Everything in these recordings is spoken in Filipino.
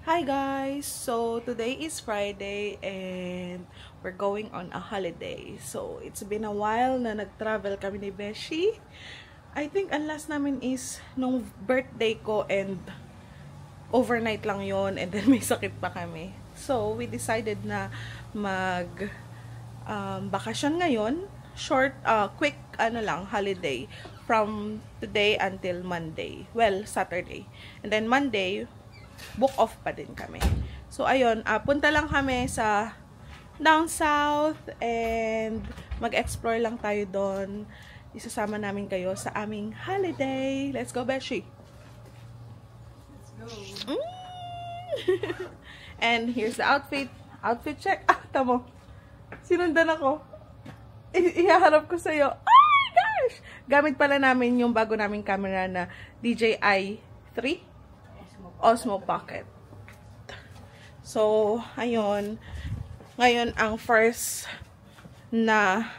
Hi guys! So, today is Friday and we're going on a holiday. So, it's been a while na nag-travel kami ni Beshi. I think ang last namin is nung birthday ko and overnight lang yon and then may sakit pa kami. So, we decided na bakasyon ngayon. Short, quick, holiday from today until Monday. Well, Saturday. And then Monday, book off pa din kami. So, ayun, punta lang kami sa down south and mag-explore lang tayo doon. Isasama namin kayo sa aming holiday. Let's go, Beshi! Let's go! And here's the outfit. Outfit check. Tamo. Sinundan ako. Ihaharap ko sa'yo. Oh my gosh! Gamit pala namin yung bago naming camera na DJI 3 Osmo Pocket. So, ayun. Ngayon, ang first na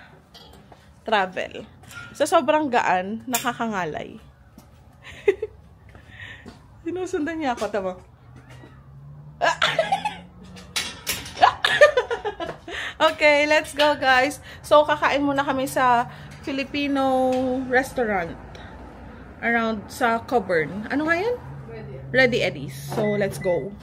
travel. Sa sobrang gaan, nakakangalay. Sinusundan niya ako, tama. Okay, let's go guys. So, kakain muna kami sa Filipino restaurant around sa Coburn. Ano nga yan? Ready Eddie's. So, let's go.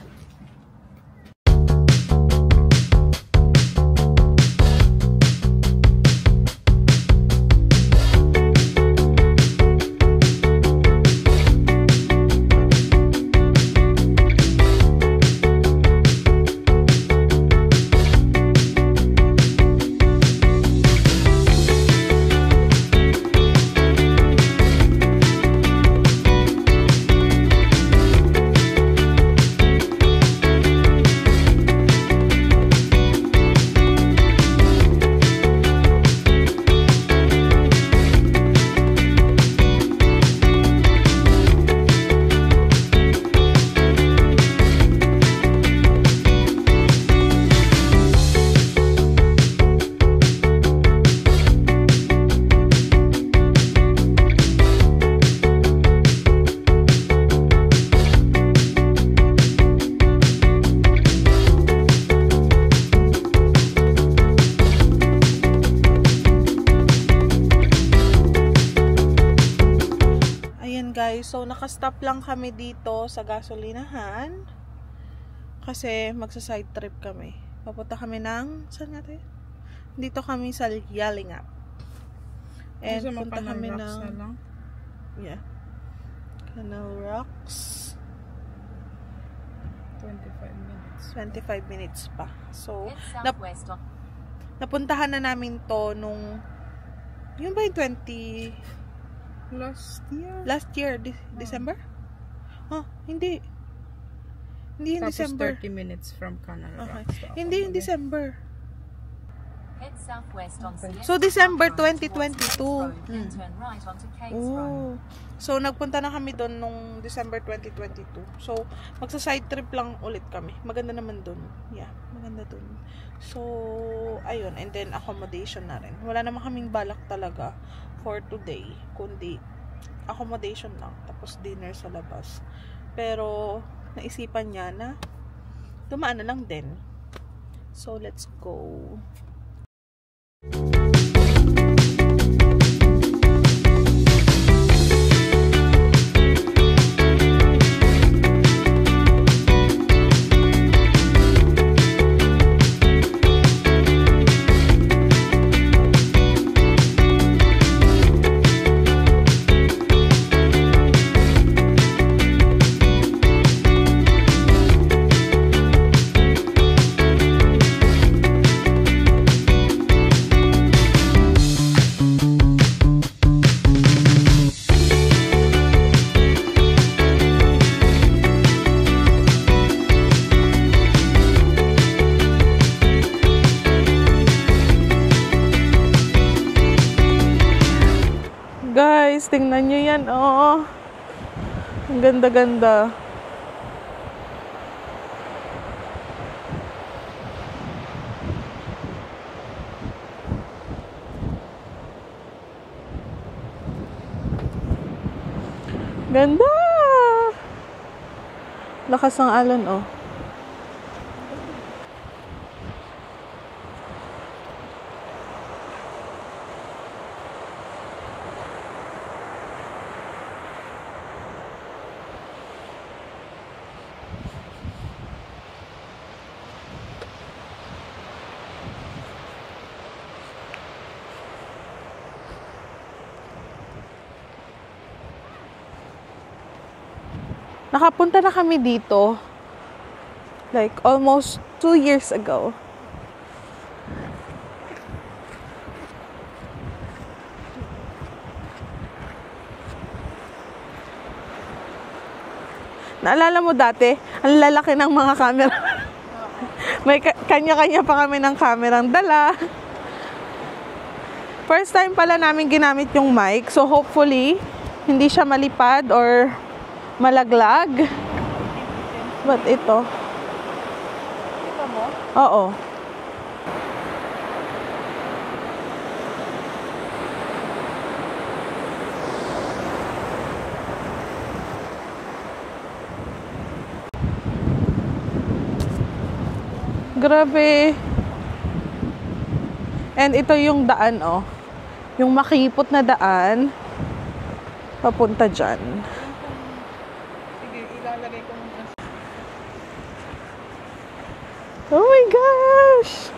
Guys, so nakastop lang kami dito sa gasolinahan kasi magsa-side trip kami. Papunta kami ng saan natin? Dito kami sa Yalingap. And punta kami ng Canal Rocks. 25 minutes pa. So, napuntahan na namin to nung yun ba yung Last year, December? Hindi. Hindi yung December. 30 minutes from Canal Rocks. Hindi yung December. So, December 2022. Oh. So, nagpunta na kami doon nung December 2022. So, magsa-side trip lang ulit kami. Maganda naman doon. Yeah, maganda doon. So, ayun. And then, accommodation na rin. Wala naman kaming balak talaga for today. Kundi, accommodation lang. Tapos, dinner sa labas. Pero, naisipan niya na dumaan na lang din. So, let's go. Guys, tingnan nyo yan, oh. Ang ganda-ganda. Ganda! Lakas ng alon, oh. Nakapunta na kami dito like almost 2 years ago. Naalala mo dati, ang lalaki ng mga camera. May kanya-kanya pa kami ng kamerang dala. First time pala namin ginamit yung mic. So hopefully, hindi siya malipad or malaglag. But ito. Kita mo? Oo. Grabe. And ito yung daan, oh. Yung makipot na daan. Papunta dyan. Sige, ilalagay ko muna. Oh my gosh!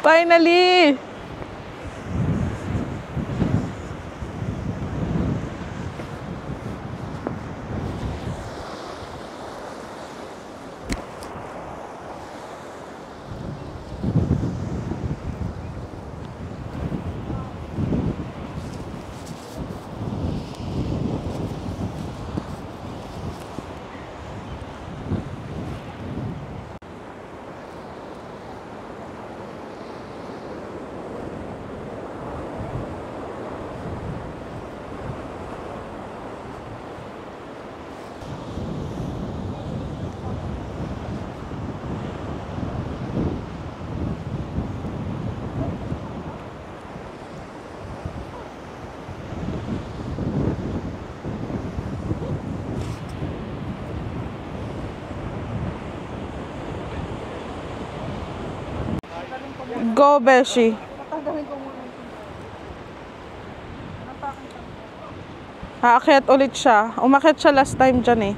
Finally! Go, Beshi. Tatanggalin ko muna. Aakyat ulit siya. Umakyat siya last time dyan eh.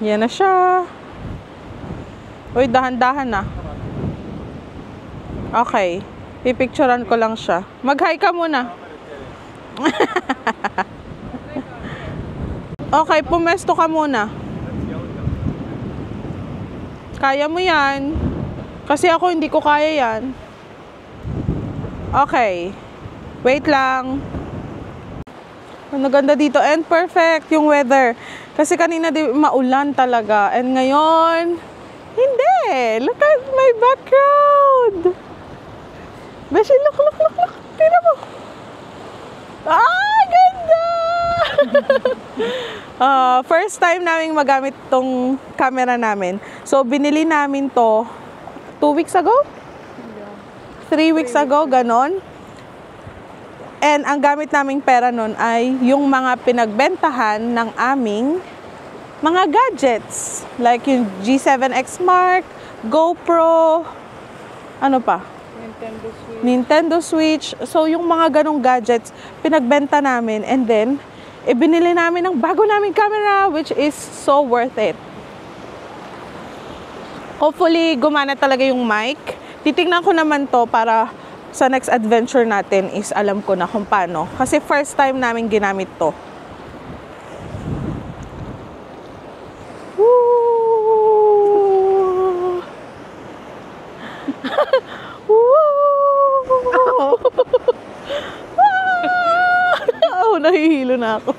Yan na siya. Uy, dahan-dahan na. Okay. Pipicturean ko lang siya. Mag-hi ka muna. Okay, pumesto ka muna. Kaya mo yan. Kasi ako hindi ko kaya yan. Okay. Wait lang. Ang ganda dito. And perfect yung weather. Kasi kanina di maulan talaga. And ngayon, hindi. Look at my background. Beshi, look. Tingnan mo. Ah, ganda! First time namin magamit tong camera namin. So, binili namin to 2 weeks ago? 3 weeks ago, ganon. And ang gamit naming pera nun ay yung mga pinagbentahan ng aming mga gadgets. Like yung G7X Mark, GoPro, ano pa? Nintendo Switch. So, yung mga ganong gadgets, pinagbenta namin. And then, ibinili namin ng bago naming camera, which is so worth it. Hopefully, gumana talaga yung mic. Titignan ko naman to para sa next adventure natin is alam ko na kung paano. Kasi first time namin ginamit to. Oh, nahihilo na ako.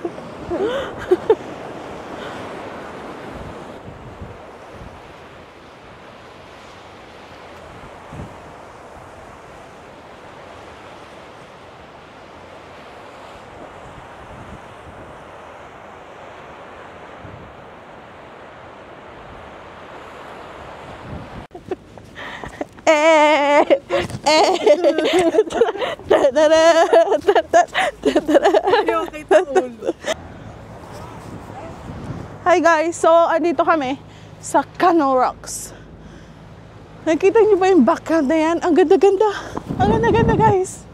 Hi guys, so andito kami sa Canal Rocks. Nakita niyo ba yung background na yan? Ang ganda-ganda. Ang ganda-ganda, guys.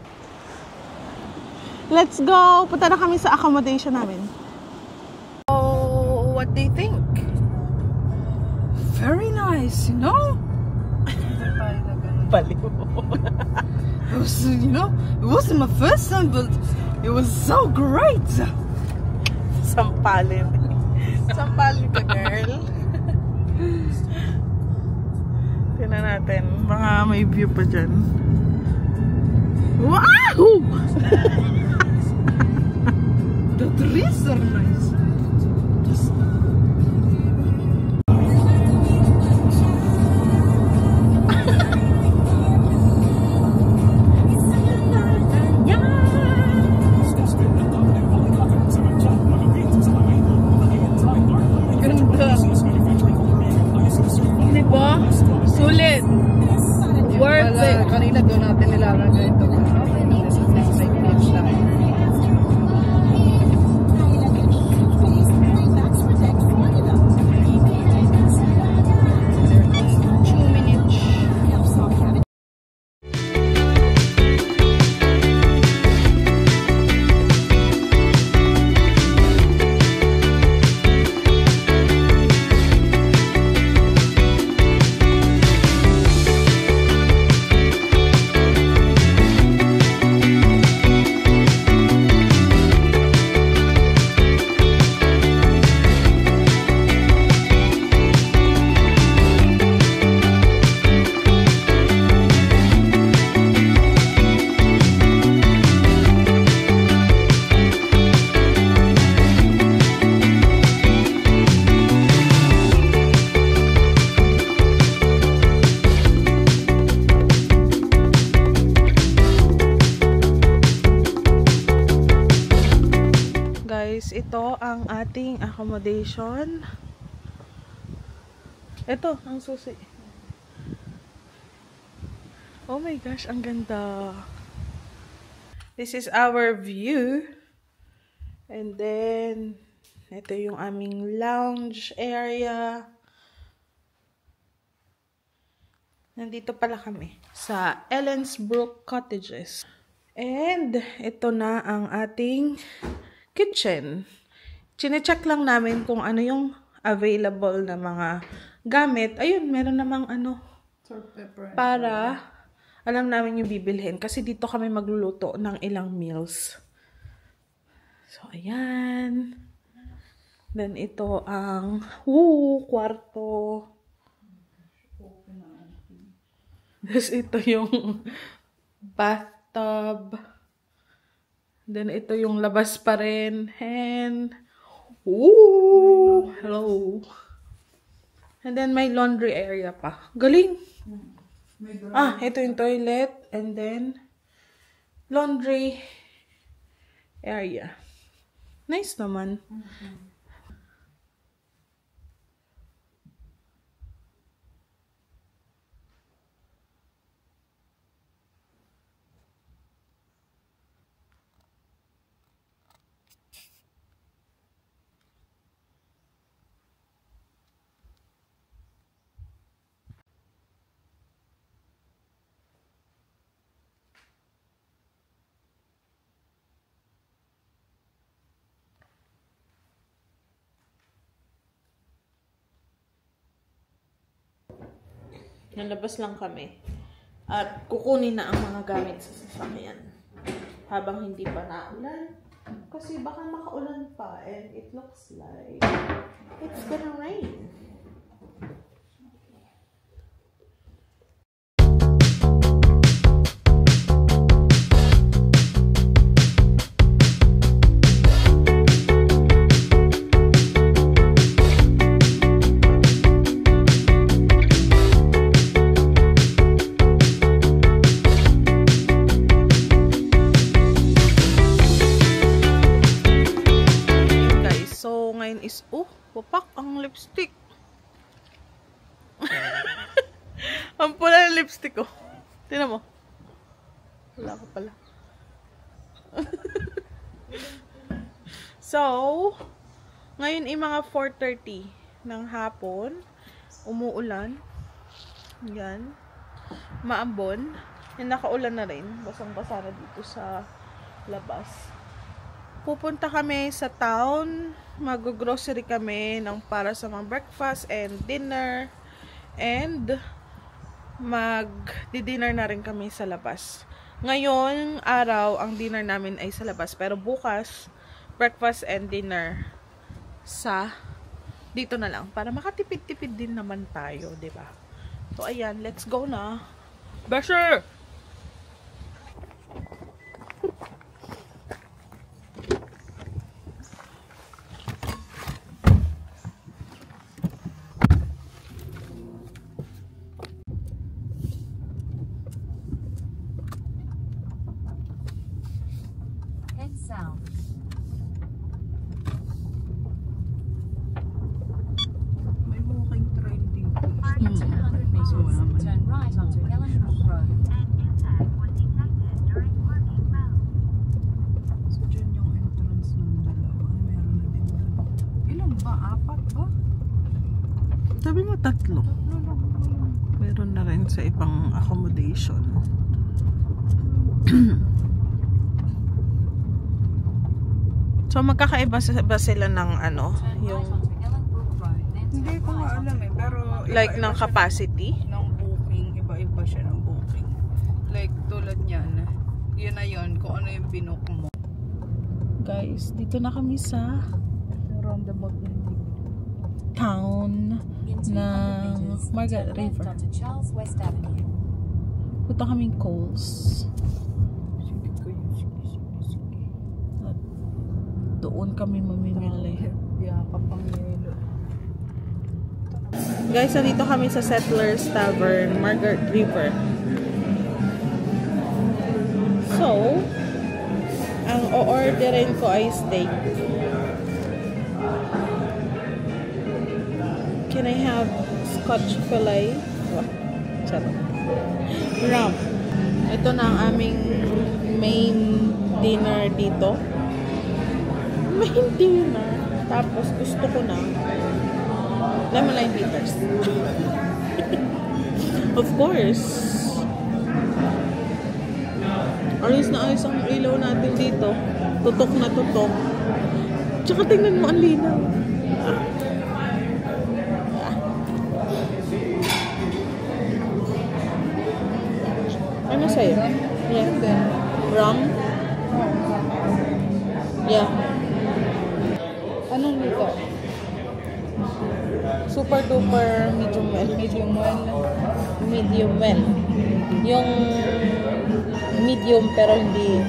Let's go. Punta na kami sa accommodation namin. Oh, what do you think? Very nice, you know? Baliw. It was, you know, it wasn't my first time, but it was so great. Sampalin. Sampalin ka, girl. Tingnan natin. Baka may view pa dyan. Wow! The trees are nice. Sulit. Worth it. Kanina doon natin nilalagay ito. Ito ang ating accommodation. Ito ang susi. Oh my gosh, ang ganda. This is our view. And then ito yung aming lounge area. Nandito pala kami sa Ellensbrook Cottages. And ito na ang ating kitchen. Chine-check lang namin kung ano yung available na mga gamit. Ayun, meron namang ano. Salt, pepper. Para alam namin yung bibilhin. Kasi dito kami magluluto ng ilang meals. So, ayan. Then, ito ang kwarto. Tapos, ito yung bathtub. Then, ito yung labas pa rin. And, hello. And then, may laundry area pa. Galing. Ito yung toilet. And then, laundry area. Nice naman. Nalabas lang kami. At kukunin na ang mga gamit sa sasakyan. Habang hindi pa naulan. Kasi baka makaulan pa. And it looks like it's gonna rain. Wapak ang lipstick. Ang pula ng lipstick ko. Tingnan mo. Wala ka pala. So, ngayon ay mga 4:30 ng hapon. Umuulan. Yan. maambon. Yung nakaulan na rin. Basang-basa na dito sa labas. Pupunta kami sa town. Mag-grocery kami para sa mga breakfast and dinner. And mag-dinner na rin kami sa labas. Ngayon, araw, ang dinner namin ay sa labas. Pero bukas, breakfast and dinner sa dito na lang. Para makatipid-tipid din naman tayo, diba? So, ayan. Let's go na. Basher! Head south. May walking trail dito. 200 meters. Turn right onto Ellenbrook Road. So, dyan yung entrance ng dalawa. Ay, meron na din doon. Ilan ba? 4 ba? Sabi mo 3. Tatlo lang. Meron na rin sa ibang accommodation. So, magkakaiba ba sila ng ano? Turn right Yung onto Ellenbrook Road. Then Hindi turn ko nga right alam onto eh. Pero like iba-iba ng siya capacity? ng booking. Iba-iba siya ng booking. Like, tulad niyan. Yun na yun. Kung ano yung binook mo. Guys, dito na kami sa Roundabout na hindi. town In 200 ng meters. Margaret Turn left River. onto Charles West Avenue. Punta kaming Coles. Sige kayo. Sige. At doon kami mamimili. Yakap ang yelo. Guys, nandito kami sa Settlers Tavern, Margaret River. So, ang o-orderin ko ay steak. Can I have Scotch fillet? Wow, charot. Ram. Ito na ang aming main dinner dito. Main dinner. Tapos gusto ko na lemon lime bitters. Of course. Ayos na ayos ang ilaw natin dito. Tutok na tutok. Tsaka tingnan mo ang linaw. Ano sa'yo? Yeah. Rum? Yeah. Anong luto? Super duper medium well. Medium well. Medium well. Yung medium pero hindi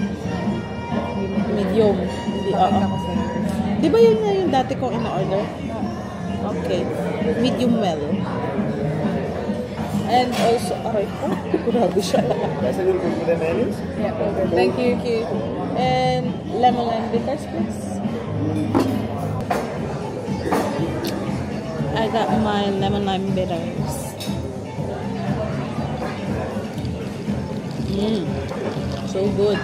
medium. Hindi, Pakita ko sa'yo. Di ba yun nga yung dati kong in-order? Okay. Medium well. And also, aray ko, grabe siya. Yeah, over. Thank you. And lemon lime bitters, please. I got my lemon lime bitters. So good.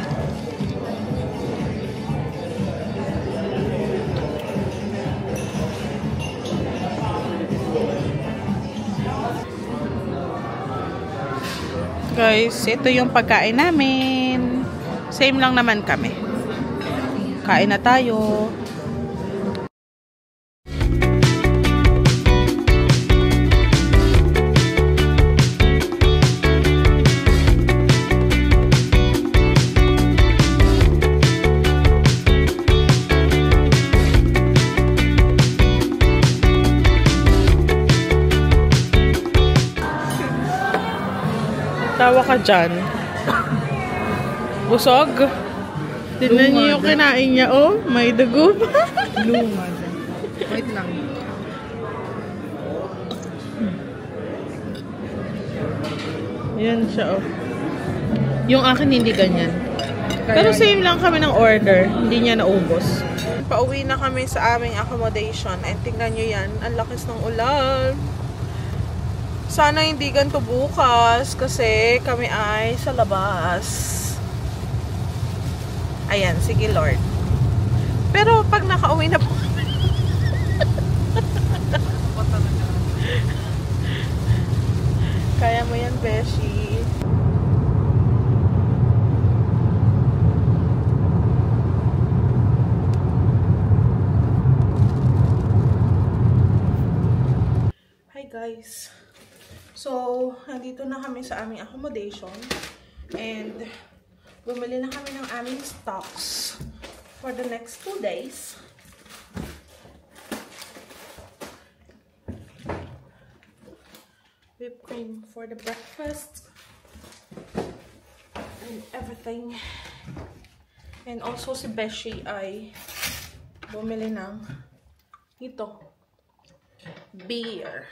Guys, ito yung pagkain namin. Same lang naman kami. Kain na tayo. Tawa ka dyan. Busog? Tignan niyo yung kinain niya, oh. May dugo pa. Lumad. Wait lang. Yan siya, oh. Yung akin hindi ganyan. Pero same lang kami ng order. Hindi niya naubos. Pauwi na kami sa aming accommodation. And tingnan nyo yan. Ang lakas ng ulan. Sana hindi ganito bukas kasi kami ay sa labas. Ayan, sige Lord. Pero pag nakauwi na po kami. Kaya mo yan, Beshi. guys. So, nandito na kami sa aming accommodation. And, bumili na kami ng aming stocks for the next 2 days. Whipped cream for the breakfast. And everything. And also si Beshi ay bumili ng ito. Beer.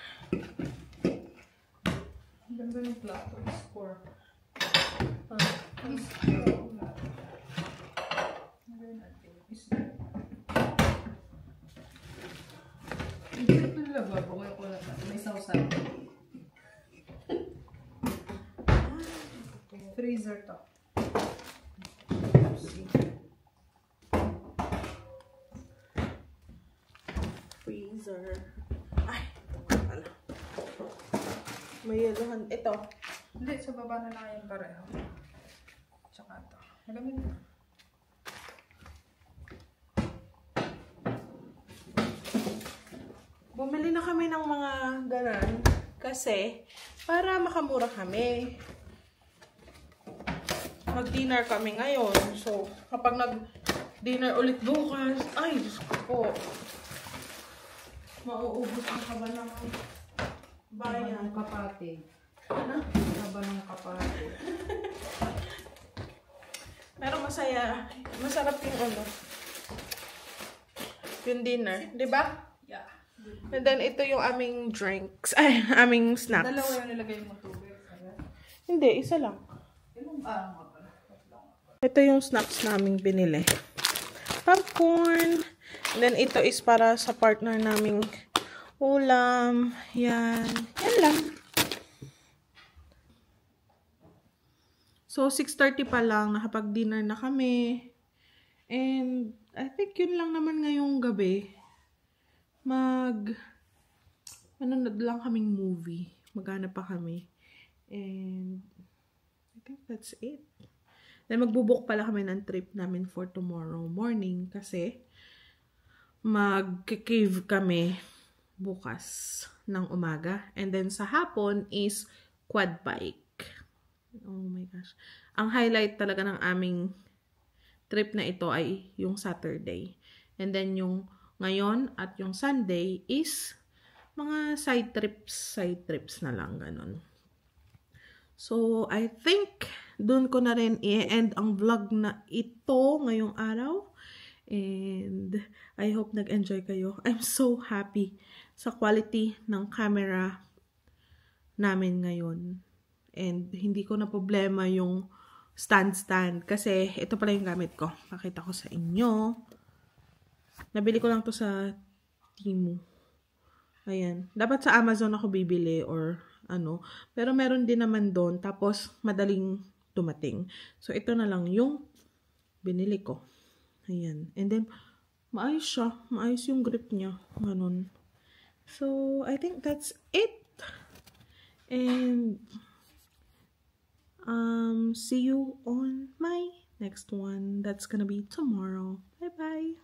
Ganda ng plato. Score. Hindi ka ito nilagay. Bukay ko lang. May sausan. Freezer to. Freezer. Ay, ito nga pala. May yeluhan. Ito. Hindi, sa baba na lang yung pareho. Tsaka ito. Malamig na. Bumili na kami ng mga ganan kasi para makamura kami. Mag-dinner kami ngayon. So, kapag nag-dinner ulit bukas, ay, Diyos ko po. Mauubos ang kaba ng bayan. Kapati. Ano? Haba ng kapati. Pero masaya. Masarap yung ano. Yung dinner. Diba? Yeah. And then, ito yung aming drinks. Ay, aming snacks. Dalawa yung nilagay mo tubig. Hindi, isa lang. Ilang nga pala. Ito yung snacks naming binili. Popcorn. And then, ito is para sa partner naming ulam. Yan. Yan lang. So, 6:30 pa lang. Nakapag-dinner na kami. And, I think yun lang naman ngayong gabi. Manonood lang kaming movie. Maghanap pa kami. And, I think that's it. Then, magbubook pala kami ng trip namin for tomorrow morning kasi mag-cave kami bukas ng umaga. And then, sa hapon is quad bike. Oh my gosh. Ang highlight talaga ng aming trip na ito ay yung Saturday. And then, yung ngayon at yung Sunday is mga side trips na lang, ganun. So, I think dun ko na rin i-end ang vlog na ito ngayong araw. And I hope nag-enjoy kayo. I'm so happy sa quality ng camera namin ngayon. And hindi ko na problema yung stand kasi ito pala yung gamit ko. Pakita ko sa inyo. Nabili ko lang to sa Temu. Ayan. Dapat sa Amazon ako bibili or ano. Pero meron din naman doon. Tapos, madaling dumating. So, ito na lang yung binili ko. Ayan. And then, maayos siya. Maayos yung grip niya. Ganun. So, I think that's it. And, see you on my next one. That's gonna be tomorrow. Bye-bye.